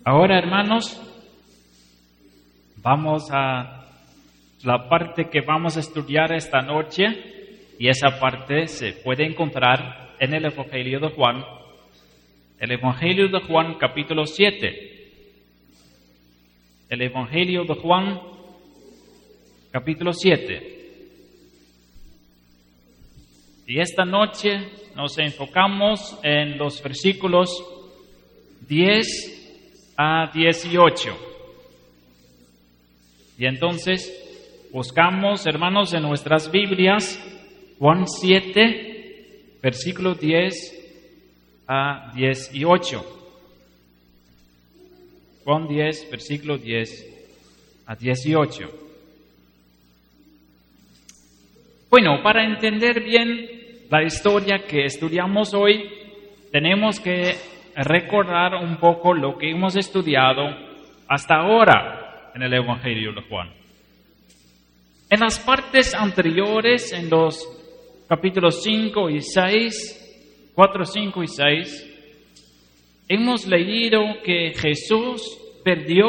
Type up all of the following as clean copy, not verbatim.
Ahora, hermanos, vamos a la parte que vamos a estudiar esta noche, y esa parte se puede encontrar en el Evangelio de Juan. El Evangelio de Juan, capítulo 7. El Evangelio de Juan, capítulo 7. Y esta noche nos enfocamos en los versículos 10 a 18. Y entonces buscamos, hermanos, en nuestras Biblias, Juan 7, versículo 10 a 18. Juan 10, versículo 10 a 18. Bueno, para entender bien la historia que estudiamos hoy, tenemos que recordar un poco lo que hemos estudiado hasta ahora en el Evangelio de Juan. En las partes anteriores, en los capítulos 5 y 6, 4, 5 y 6, hemos leído que Jesús perdió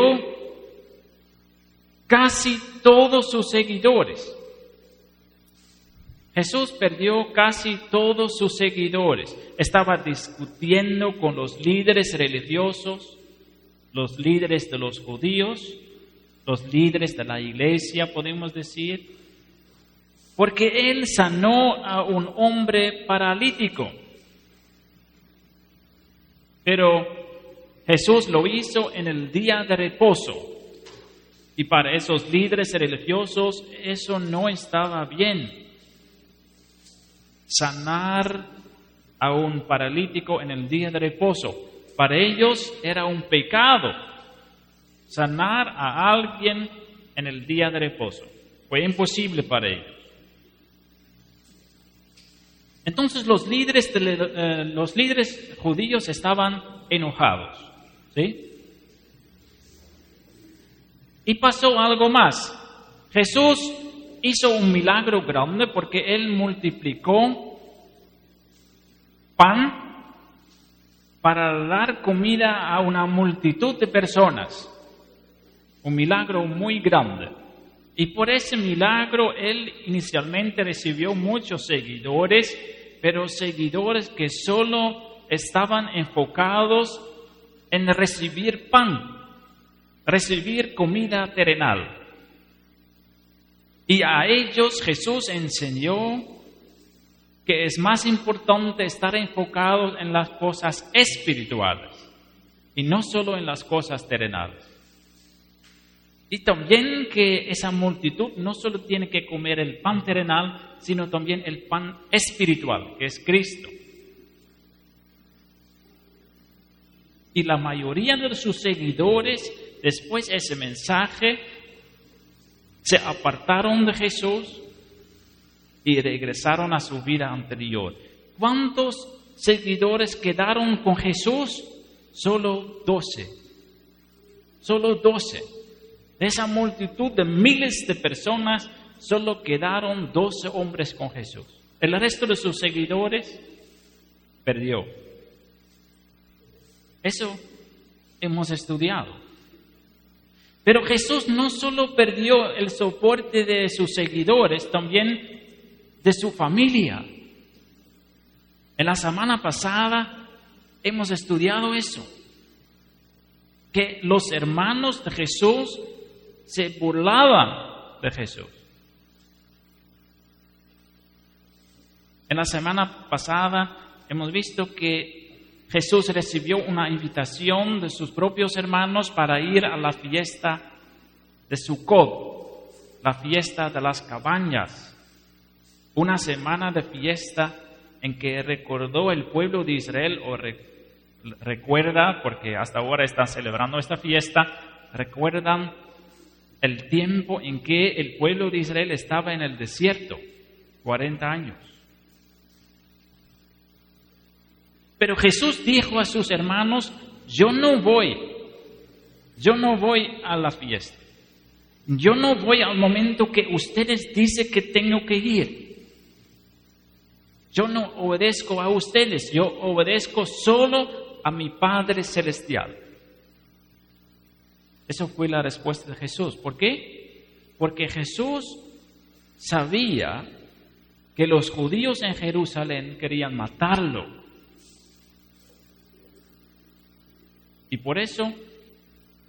casi todos sus seguidores. Jesús perdió casi todos sus seguidores. Estaba discutiendo con los líderes religiosos, los líderes de los judíos, los líderes de la iglesia, podemos decir, porque él sanó a un hombre paralítico. Pero Jesús lo hizo en el día de reposo. Y para esos líderes religiosos eso no estaba bien. Sanar a un paralítico en el día de reposo. Para ellos era un pecado sanar a alguien en el día de reposo. Fue imposible para ellos. Entonces los líderes judíos estaban enojados, ¿sí? Y pasó algo más. Jesús hizo un milagro grande porque él multiplicó pan para dar comida a una multitud de personas. Un milagro muy grande. Y por ese milagro él inicialmente recibió muchos seguidores, pero seguidores que solo estaban enfocados en recibir pan, recibir comida terrenal. Y a ellos Jesús enseñó que es más importante estar enfocados en las cosas espirituales y no solo en las cosas terrenales. Y también que esa multitud no solo tiene que comer el pan terrenal, sino también el pan espiritual, que es Cristo. Y la mayoría de sus seguidores, después de ese mensaje, se apartaron de Jesús y regresaron a su vida anterior. ¿Cuántos seguidores quedaron con Jesús? Solo 12. Solo 12. De esa multitud de miles de personas, solo quedaron 12 hombres con Jesús. El resto de sus seguidores perdió. Eso hemos estudiado. Pero Jesús no solo perdió el soporte de sus seguidores, también de su familia. En la semana pasada hemos estudiado eso, que los hermanos de Jesús se burlaban de Jesús. En la semana pasada hemos visto que Jesús recibió una invitación de sus propios hermanos para ir a la fiesta de Sukkot, la fiesta de las cabañas, una semana de fiesta en que recordó el pueblo de Israel, o recuerda, porque hasta ahora están celebrando esta fiesta, recuerdan el tiempo en que el pueblo de Israel estaba en el desierto, 40 años. Pero Jesús dijo a sus hermanos, yo no voy a la fiesta. Yo no voy al momento que ustedes dicen que tengo que ir. Yo no obedezco a ustedes, yo obedezco solo a mi Padre Celestial. Esa fue la respuesta de Jesús. ¿Por qué? Porque Jesús sabía que los judíos en Jerusalén querían matarlo. Y por eso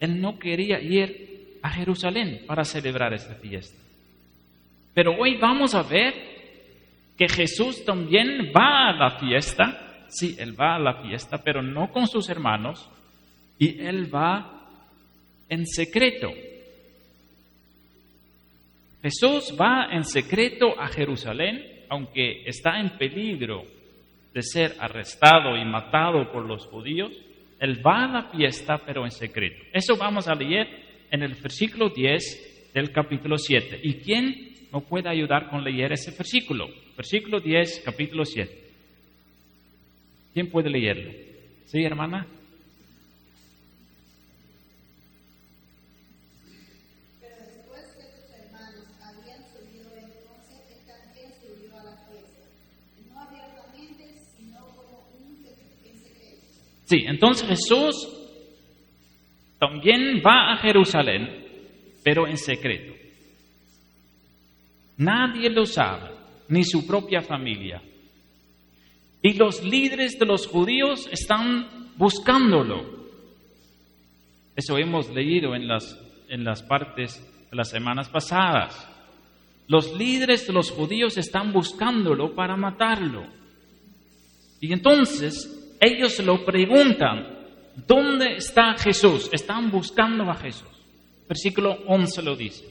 él no quería ir a Jerusalén para celebrar esta fiesta. Pero hoy vamos a ver que Jesús también va a la fiesta. Sí, él va a la fiesta, pero no con sus hermanos. Y él va en secreto. Jesús va en secreto a Jerusalén, aunque está en peligro de ser arrestado y matado por los judíos. Él va a la fiesta, pero en secreto. Eso vamos a leer en el versículo 10 del capítulo 7. ¿Y quién me puede ayudar con leer ese versículo? Versículo 10, capítulo 7. ¿Quién puede leerlo? ¿Sí, hermana? Sí, entonces Jesús también va a Jerusalén, pero en secreto. Nadie lo sabe, ni su propia familia. Y los líderes de los judíos están buscándolo. Eso hemos leído en las partes de las semanas pasadas. Los líderes de los judíos están buscándolo para matarlo. Y entonces ellos lo preguntan, ¿dónde está Jesús? Están buscando a Jesús. Versículo 11 lo dice.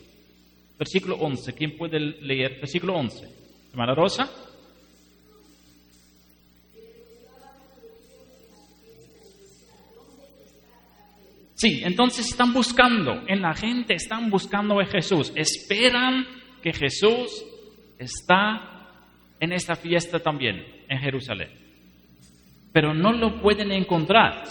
Versículo 11, ¿quién puede leer? Versículo 11. Hermana Rosa. Sí, entonces están buscando, en la gente están buscando a Jesús. Esperan que Jesús está en esta fiesta también, en Jerusalén. Pero no lo pueden encontrar.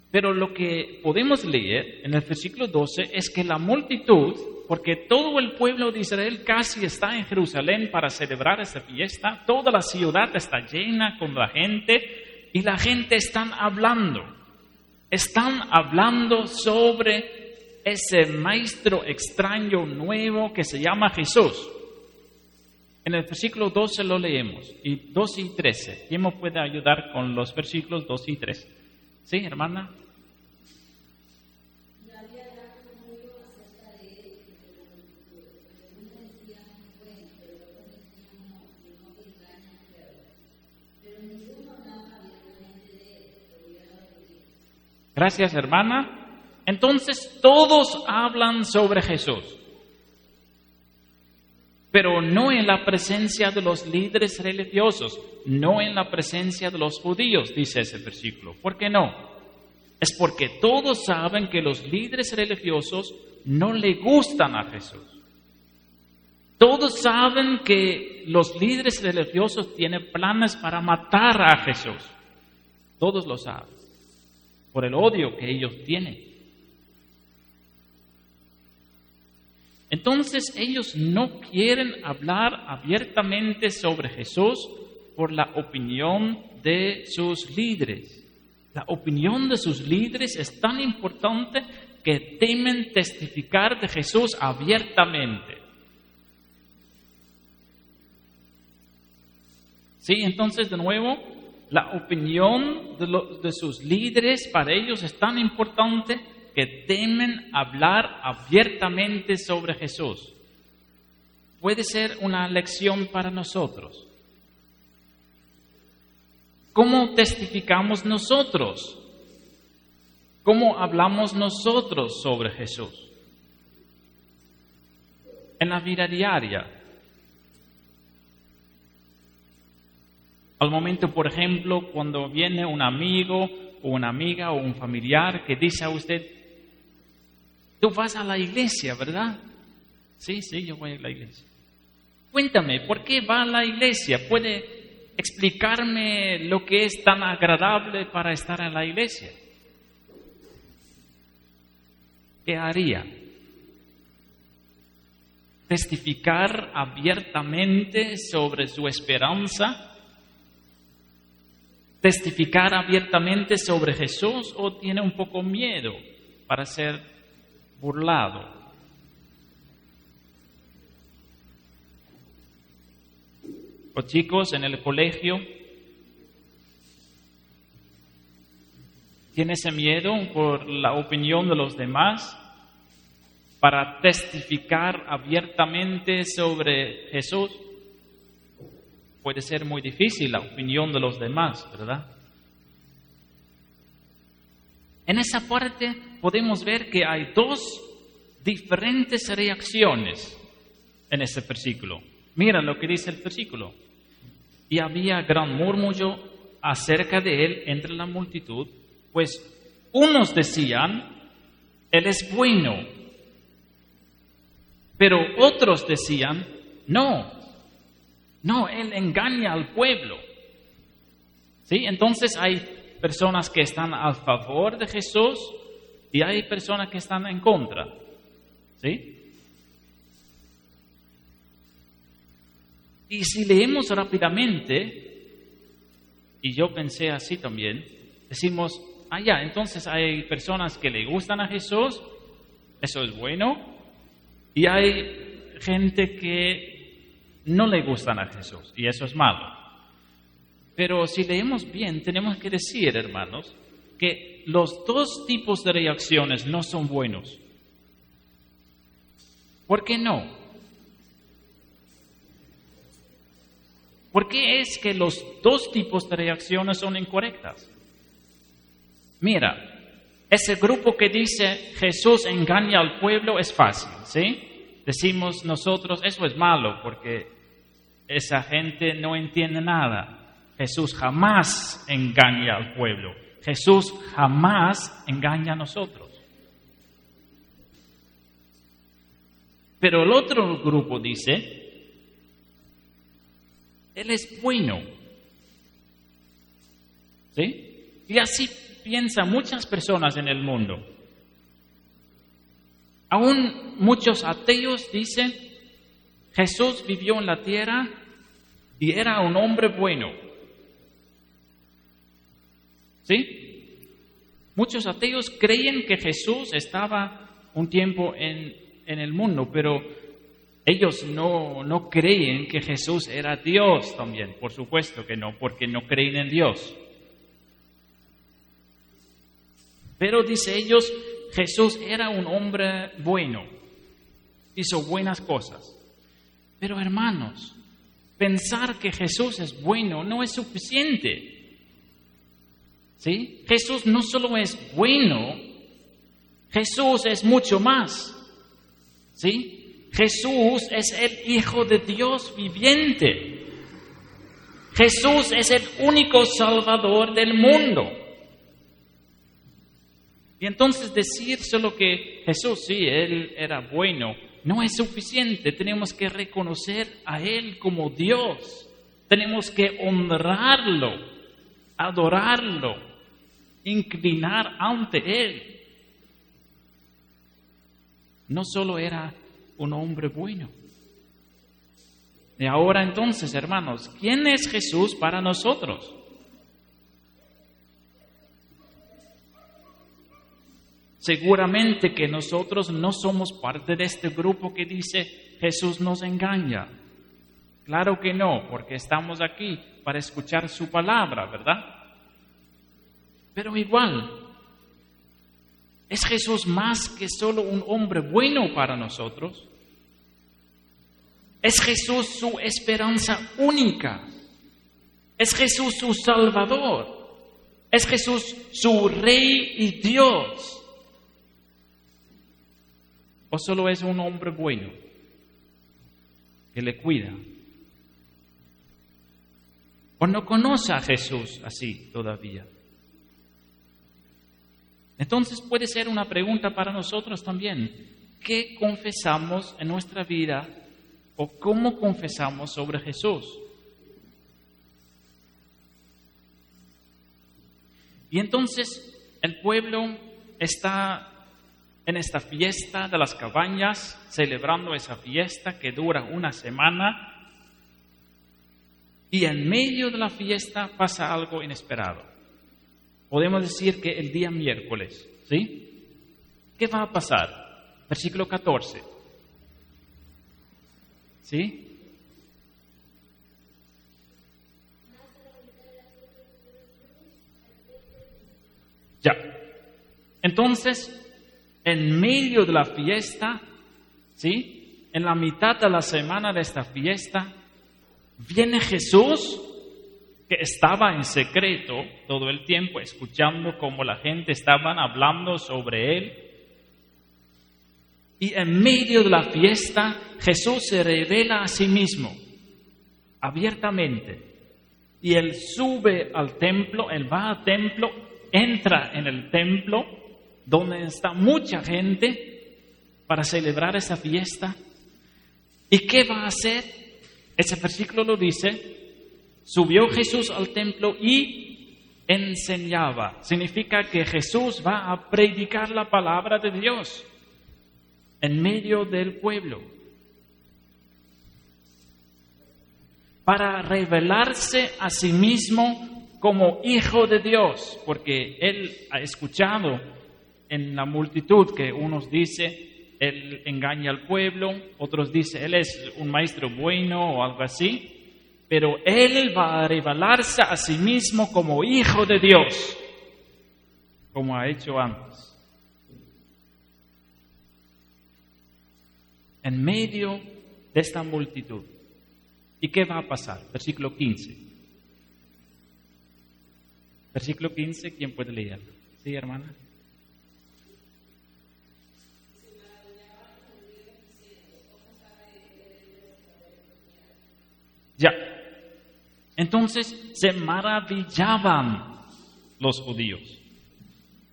Pero lo que podemos leer en el versículo 12 es que la multitud, porque todo el pueblo de Israel casi está en Jerusalén para celebrar esta fiesta, toda la ciudad está llena con la gente y la gente están hablando sobre ese maestro extraño nuevo que se llama Jesús. En el versículo 12 lo leemos, y 12 y 13. ¿Quién me puede ayudar con los versículos 12 y 13? ¿Sí, hermana? Gracias, hermana. Entonces todos hablan sobre Jesús, pero no en la presencia de los líderes religiosos, no en la presencia de los judíos, dice ese versículo. ¿Por qué no? Es porque todos saben que los líderes religiosos no le gustan a Jesús. Todos saben que los líderes religiosos tienen planes para matar a Jesús. Todos lo saben, por el odio que ellos tienen. Entonces ellos no quieren hablar abiertamente sobre Jesús por la opinión de sus líderes. La opinión de sus líderes es tan importante que temen testificar de Jesús abiertamente. Sí, entonces de nuevo, la opinión de sus líderes para ellos es tan importante que temen hablar abiertamente sobre Jesús. Puede ser una lección para nosotros. ¿Cómo testificamos nosotros? ¿Cómo hablamos nosotros sobre Jesús? En la vida diaria. Al momento, por ejemplo, cuando viene un amigo o una amiga o un familiar que dice a usted: tú vas a la iglesia, ¿verdad? Sí, yo voy a la iglesia. Cuéntame, ¿por qué va a la iglesia? ¿Puede explicarme lo que es tan agradable para estar en la iglesia? ¿Qué haría? ¿Testificar abiertamente sobre su esperanza? testificar abiertamente sobre Jesús o tiene un poco miedo para ser burlado? O chicos en el colegio, ¿tiene ese miedo por la opinión de los demás para testificar abiertamente sobre Jesús? Puede ser muy difícil la opinión de los demás, ¿verdad? En esa parte podemos ver que hay dos diferentes reacciones en este versículo. Mira lo que dice el versículo. Y había gran murmullo acerca de él entre la multitud, pues unos decían, él es bueno, pero otros decían, no, él engaña al pueblo. ¿Sí? Entonces hay personas que están a favor de Jesús y hay personas que están en contra. ¿Sí? Y si leemos rápidamente, y yo pensé así también, decimos, entonces hay personas que le gustan a Jesús, eso es bueno, y hay gente que no le gustan a Jesús, y eso es malo. Pero si leemos bien, tenemos que decir, hermanos, que los dos tipos de reacciones no son buenos. ¿Por qué no? ¿Por qué es que los dos tipos de reacciones son incorrectas? Mira, ese grupo que dice Jesús engaña al pueblo es fácil, ¿sí? Decimos nosotros, eso es malo porque esa gente no entiende nada. Jesús jamás engaña al pueblo. Jesús jamás engaña a nosotros. Pero el otro grupo dice, Él es bueno. ¿Sí? Y así piensan muchas personas en el mundo. Aún muchos ateos dicen, Jesús vivió en la tierra y era un hombre bueno. ¿Sí? Muchos ateos creen que Jesús estaba un tiempo en el mundo, pero ellos no creen que Jesús era Dios también. Por supuesto que no, porque no creen en Dios. Pero, dice ellos, Jesús era un hombre bueno, hizo buenas cosas. Pero, hermanos, pensar que Jesús es bueno no es suficiente. ¿Sí? Jesús no solo es bueno, Jesús es mucho más. ¿Sí? Jesús es el Hijo de Dios viviente. Jesús es el único Salvador del mundo. Y entonces decir solo que Jesús, sí, Él era bueno, no es suficiente. Tenemos que reconocer a Él como Dios. Tenemos que honrarlo, adorarlo, inclinar ante Él. No solo era un hombre bueno. Y ahora entonces, hermanos, ¿quién es Jesús para nosotros? Seguramente que nosotros no somos parte de este grupo que dice Jesús nos engaña. Claro que no, porque estamos aquí para escuchar su palabra, ¿verdad? Pero igual, ¿es Jesús más que solo un hombre bueno para nosotros? ¿Es Jesús su esperanza única? ¿Es Jesús su Salvador? ¿Es Jesús su Rey y Dios? ¿O solo es un hombre bueno que le cuida? ¿O no conoce a Jesús así todavía? Entonces puede ser una pregunta para nosotros también. ¿Qué confesamos en nuestra vida o cómo confesamos sobre Jesús? Y entonces el pueblo está en esta fiesta de las cabañas, celebrando esa fiesta que dura una semana. Y en medio de la fiesta pasa algo inesperado. Podemos decir que el día miércoles, ¿sí? ¿Qué va a pasar? Versículo 14. ¿Sí? Ya. Entonces, en medio de la fiesta, ¿sí? En la mitad de la semana de esta fiesta, viene Jesús, que estaba en secreto todo el tiempo, escuchando cómo la gente estaba hablando sobre él. Y en medio de la fiesta, Jesús se revela a sí mismo, abiertamente. Y él sube al templo, él va al templo, entra en el templo, donde está mucha gente para celebrar esa fiesta. ¿Y qué va a hacer? Ese versículo lo dice, subió Jesús al templo y enseñaba. Significa que Jesús va a predicar la palabra de Dios en medio del pueblo, para revelarse a sí mismo como hijo de Dios, porque él ha escuchado en la multitud que unos dicen, él engaña al pueblo, otros dicen, él es un maestro bueno o algo así, pero él va a revelarse a sí mismo como hijo de Dios, como ha hecho antes. En medio de esta multitud. ¿Y qué va a pasar? Versículo 15. Versículo 15, ¿quién puede leer? ¿Sí, hermana? Ya. Entonces se maravillaban los judíos.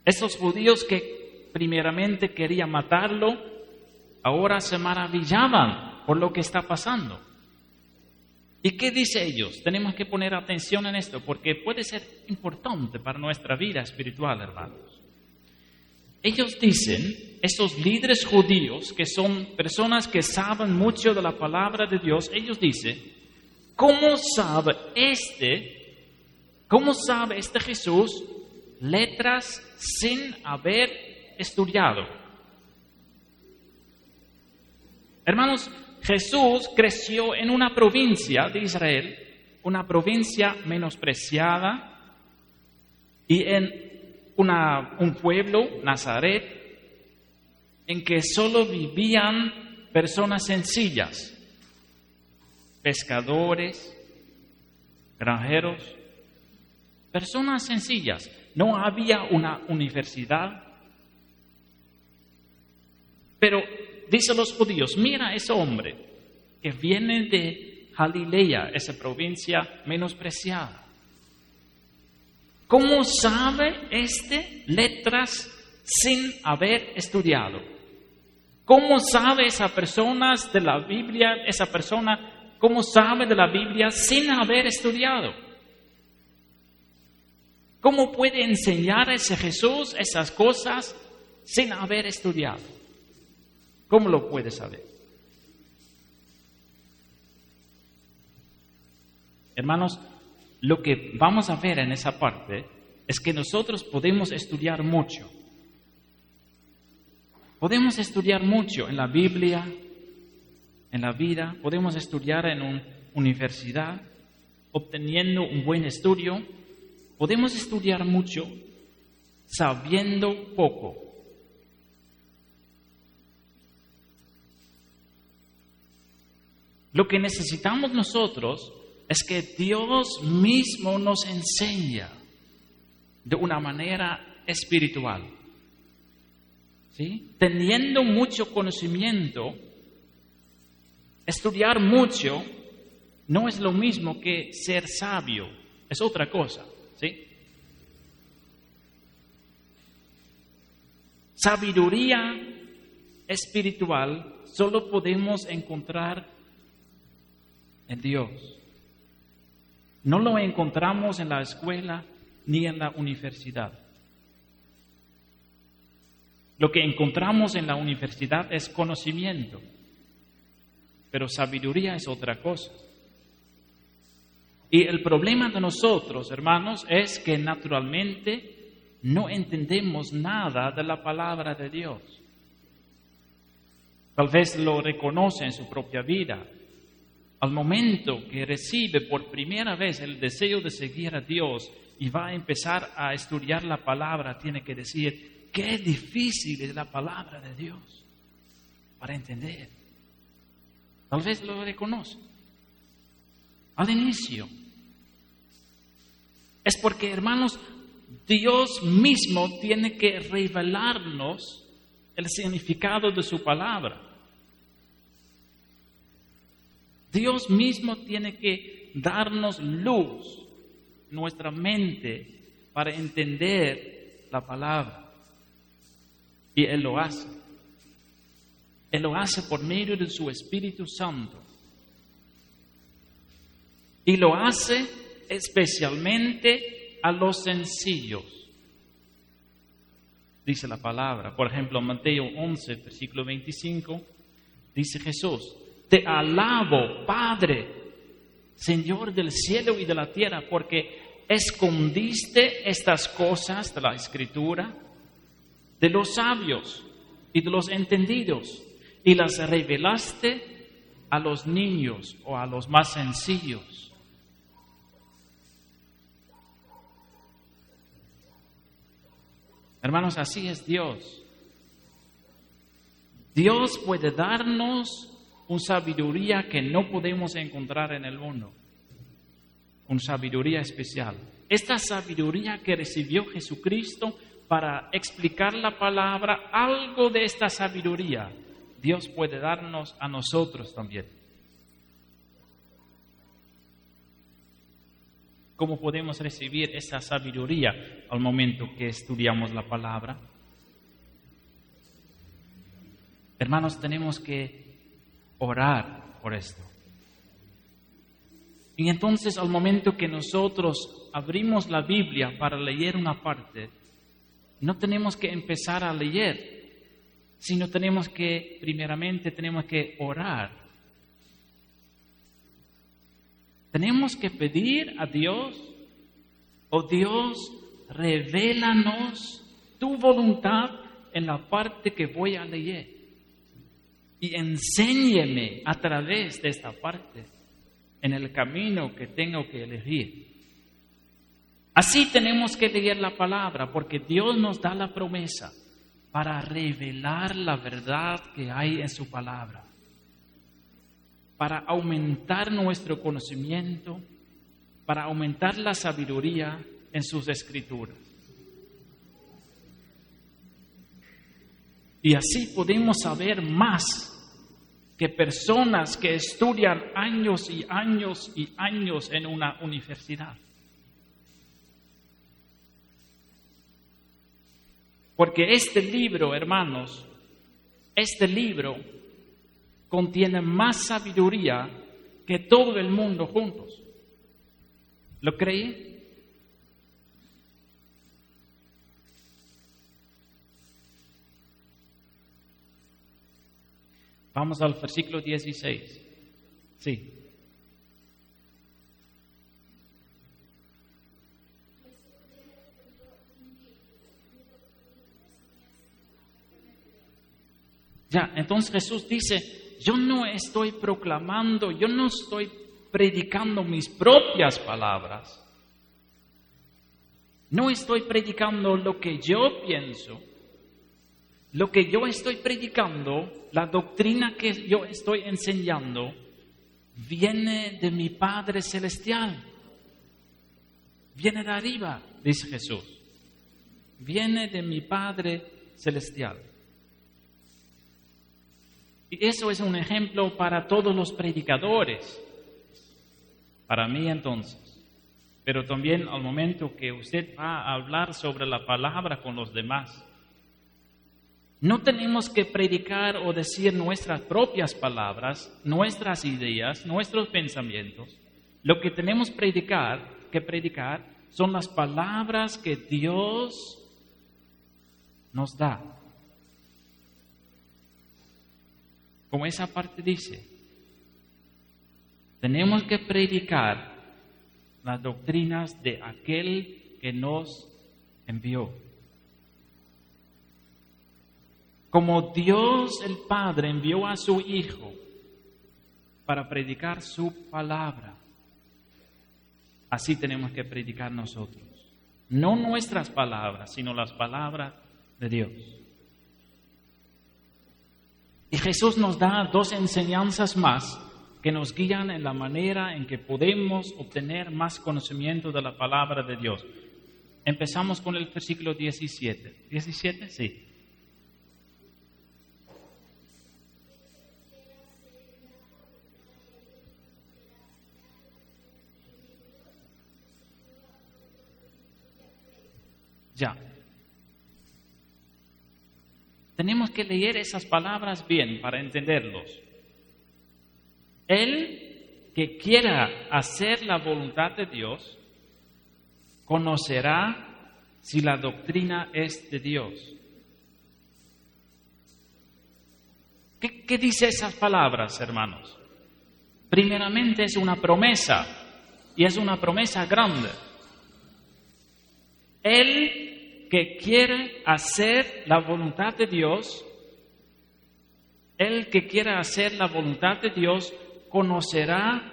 Esos judíos que primeramente querían matarlo, ahora se maravillaban por lo que está pasando. ¿Y qué dice ellos? Tenemos que poner atención en esto porque puede ser importante para nuestra vida espiritual, hermanos. Ellos dicen, esos líderes judíos, que son personas que saben mucho de la palabra de Dios, ellos dicen, ¿cómo sabe este Jesús letras sin haber estudiado? Hermanos, Jesús creció en una provincia de Israel, una provincia menospreciada, y en un pueblo, Nazaret, en que solo vivían personas sencillas, pescadores, granjeros, personas sencillas. No había una universidad, pero dicen los judíos, mira ese hombre que viene de Galilea, esa provincia menospreciada. ¿Cómo sabe letras sin haber estudiado? ¿Cómo sabe cómo sabe de la Biblia sin haber estudiado? ¿Cómo puede enseñar a ese Jesús esas cosas sin haber estudiado? ¿Cómo lo puede saber? Hermanos, lo que vamos a ver en esa parte es que nosotros podemos estudiar mucho. Podemos estudiar mucho en la Biblia, en la vida, podemos estudiar en una universidad, obteniendo un buen estudio. Podemos estudiar mucho sabiendo poco. Lo que necesitamos nosotros es que Dios mismo nos enseña de una manera espiritual. ¿Sí? Teniendo mucho conocimiento, estudiar mucho no es lo mismo que ser sabio, es otra cosa. ¿Sí? Sabiduría espiritual solo podemos encontrar en Dios. No lo encontramos en la escuela ni en la universidad. Lo que encontramos en la universidad es conocimiento, pero sabiduría es otra cosa. Y el problema de nosotros, hermanos, es que naturalmente no entendemos nada de la palabra de Dios. Tal vez lo reconoce en su propia vida. Al momento que recibe por primera vez el deseo de seguir a Dios y va a empezar a estudiar la palabra, tiene que decir, qué difícil es la palabra de Dios para entender. Tal vez lo reconoce. Al inicio. Es porque, hermanos, Dios mismo tiene que revelarnos el significado de su palabra. Dios mismo tiene que darnos luz, nuestra mente, para entender la palabra. Y Él lo hace. Él lo hace por medio de su Espíritu Santo. Y lo hace especialmente a los sencillos. Dice la palabra. Por ejemplo, Mateo 11, versículo 25, dice Jesús, te alabo, Padre, Señor del cielo y de la tierra, porque escondiste estas cosas de la Escritura de los sabios y de los entendidos, y las revelaste a los niños o a los más sencillos. Hermanos, así es Dios. Dios puede darnos una sabiduría que no podemos encontrar en el mundo. Una sabiduría especial. Esta sabiduría que recibió Jesucristo para explicar la palabra, algo de esta sabiduría, Dios puede darnos a nosotros también. ¿Cómo podemos recibir esa sabiduría al momento que estudiamos la palabra? Hermanos, tenemos que orar por esto. Y entonces, al momento que nosotros abrimos la Biblia para leer una parte, no tenemos que empezar a leer, sino primeramente tenemos que orar. Tenemos que pedir a Dios, oh Dios, revélanos tu voluntad en la parte que voy a leer. Y enséñeme a través de esta parte, en el camino que tengo que elegir. Así tenemos que leer la palabra, porque Dios nos da la promesa para revelar la verdad que hay en su palabra, para aumentar nuestro conocimiento, para aumentar la sabiduría en sus escrituras. Y así podemos saber más que personas que estudian años y años y años en una universidad. Porque este libro, hermanos, contiene más sabiduría que todo el mundo juntos. ¿Lo creen? Vamos al versículo 16. Sí. Ya, entonces Jesús dice, yo no estoy proclamando, yo no estoy predicando mis propias palabras. No estoy predicando lo que yo pienso. Lo que yo estoy predicando, la doctrina que yo estoy enseñando, viene de mi Padre Celestial. Viene de arriba, dice Jesús. Viene de mi Padre Celestial. Y eso es un ejemplo para todos los predicadores. Para mí entonces. Pero también al momento que usted va a hablar sobre la palabra con los demás. No tenemos que predicar o decir nuestras propias palabras, nuestras ideas, nuestros pensamientos. Lo que tenemos que predicar son las palabras que Dios nos da. Como esa parte dice, tenemos que predicar las doctrinas de aquel que nos envió. Como Dios el Padre envió a su Hijo para predicar su palabra, así tenemos que predicar nosotros. No nuestras palabras, sino las palabras de Dios. Y Jesús nos da 2 enseñanzas más que nos guían en la manera en que podemos obtener más conocimiento de la palabra de Dios. Empezamos con el versículo 17. ¿17? Sí. Ya. Tenemos que leer esas palabras bien para entenderlos. El que quiera hacer la voluntad de Dios, conocerá si la doctrina es de Dios. ¿Qué dice esas palabras, hermanos? Primeramente es una promesa, y es una promesa grande. El que quiere hacer la voluntad de Dios, el que quiera hacer la voluntad de Dios, conocerá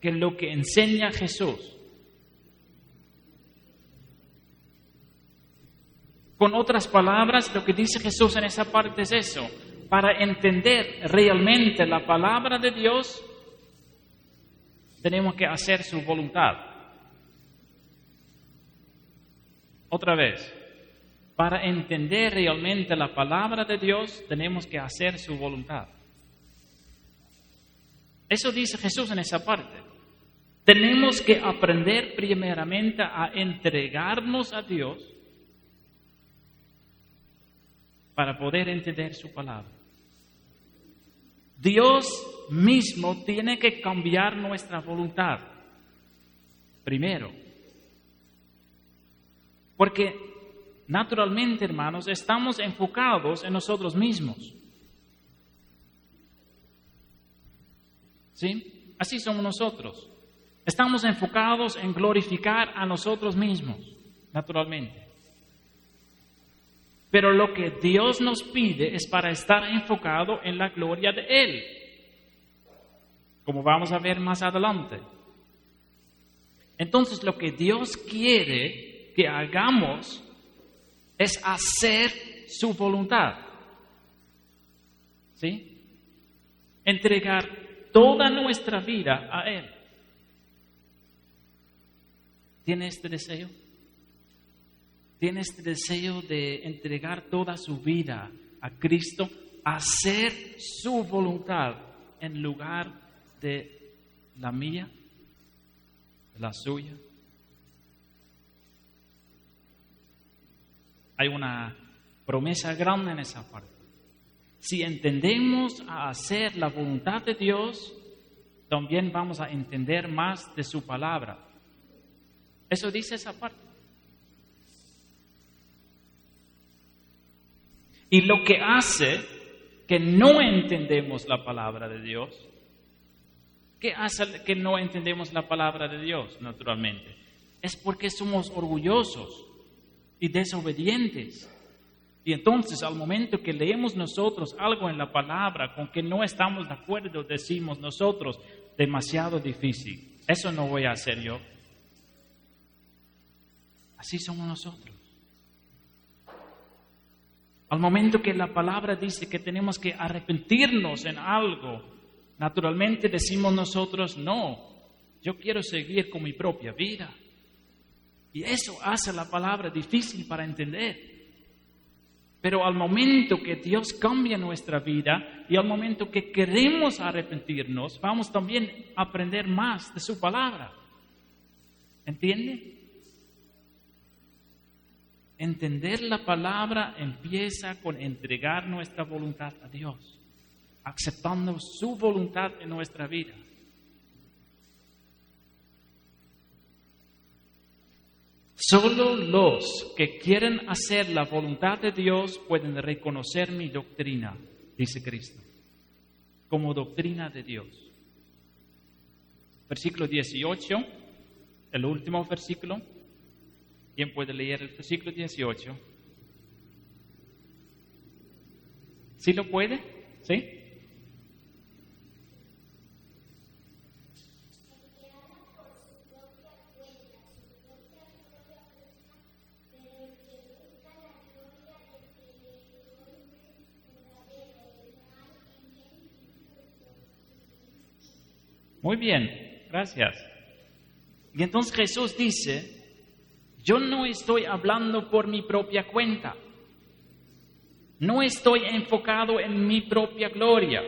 que lo que enseña Jesús. Con otras palabras, lo que dice Jesús en esa parte es eso. Para entender realmente la palabra de Dios, tenemos que hacer su voluntad. Otra vez, para entender realmente la palabra de Dios, tenemos que hacer su voluntad. Eso dice Jesús en esa parte. Tenemos que aprender primeramente a entregarnos a Dios para poder entender su palabra. Dios mismo tiene que cambiar nuestra voluntad primero. Porque naturalmente, hermanos, estamos enfocados en nosotros mismos. ¿Sí? Así somos nosotros. Estamos enfocados en glorificar a nosotros mismos, naturalmente. Pero lo que Dios nos pide es para estar enfocado en la gloria de Él, como vamos a ver más adelante. Entonces, lo que Dios quiere que hagamos es hacer su voluntad. ¿Sí? Entregar toda nuestra vida a Él. ¿Tiene este deseo? ¿Tiene este deseo de entregar toda su vida a Cristo? Hacer su voluntad en lugar de la mía, de la suya. Hay una promesa grande en esa parte. Si entendemos a hacer la voluntad de Dios, también vamos a entender más de su palabra. Eso dice esa parte. Y lo que hace que no entendemos la palabra de Dios, ¿qué hace que no entendemos la palabra de Dios, naturalmente? Es porque somos orgullosos y desobedientes. Y entonces, al momento que leemos nosotros algo en la palabra con que no estamos de acuerdo, decimos nosotros, demasiado difícil. Eso no voy a hacer yo. Así somos nosotros. Al momento que la palabra dice que tenemos que arrepentirnos en algo, naturalmente decimos nosotros, no, yo quiero seguir con mi propia vida. Y eso hace la palabra difícil para entender. Pero al momento que Dios cambia nuestra vida y al momento que queremos arrepentirnos, vamos también a aprender más de su palabra. ¿Entiende? Entender la palabra empieza con entregar nuestra voluntad a Dios, aceptando su voluntad en nuestra vida. Solo los que quieren hacer la voluntad de Dios pueden reconocer mi doctrina, dice Cristo, como doctrina de Dios. Versículo 18, el último versículo. ¿Quién puede leer el versículo 18? ¿Sí lo puede? ¿Sí? Muy bien, gracias. Y entonces Jesús dice, yo no estoy hablando por mi propia cuenta. No estoy enfocado en mi propia gloria.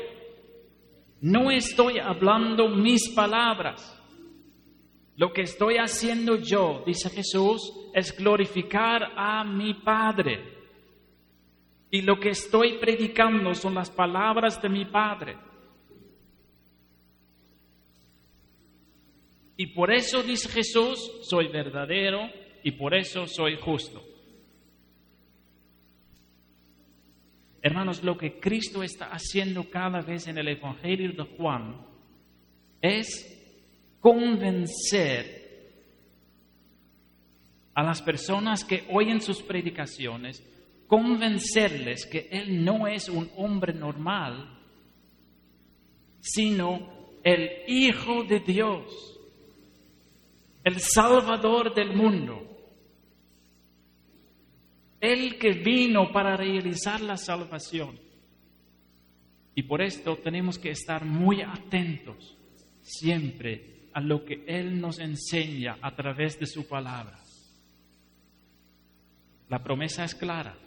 No estoy hablando mis palabras. Lo que estoy haciendo yo, dice Jesús, es glorificar a mi Padre. Y lo que estoy predicando son las palabras de mi Padre. Y por eso, dice Jesús, soy verdadero y por eso soy justo. Hermanos, lo que Cristo está haciendo cada vez en el Evangelio de Juan es convencer a las personas que oyen sus predicaciones, convencerles que Él no es un hombre normal, sino el Hijo de Dios, el Salvador del mundo, el que vino para realizar la salvación. Y por esto tenemos que estar muy atentos siempre a lo que Él nos enseña a través de su palabra. La promesa es clara.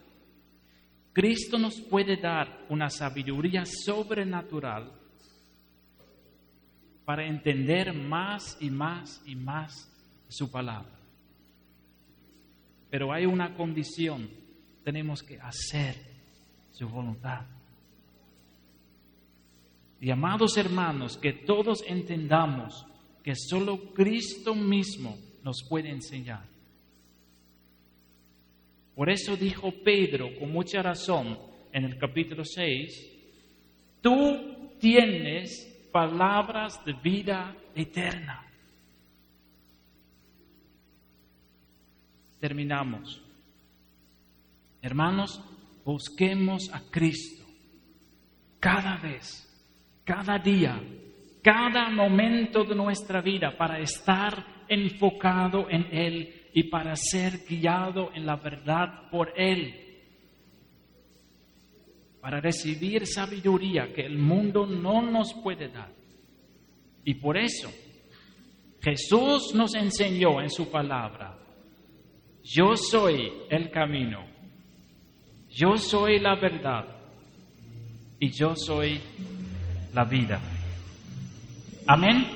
Cristo nos puede dar una sabiduría sobrenatural para entender más y más y más su palabra. Pero hay una condición, tenemos que hacer su voluntad. Y amados hermanos, que todos entendamos que solo Cristo mismo nos puede enseñar. Por eso dijo Pedro con mucha razón en el capítulo 6, tú tienes palabras de vida eterna. Terminamos. Hermanos, busquemos a Cristo cada vez, cada día, cada momento de nuestra vida para estar enfocado en Él y para ser guiado en la verdad por Él, para recibir sabiduría que el mundo no nos puede dar. Y por eso Jesús nos enseñó en su palabra, yo soy el camino, yo soy la verdad y yo soy la vida. Amén.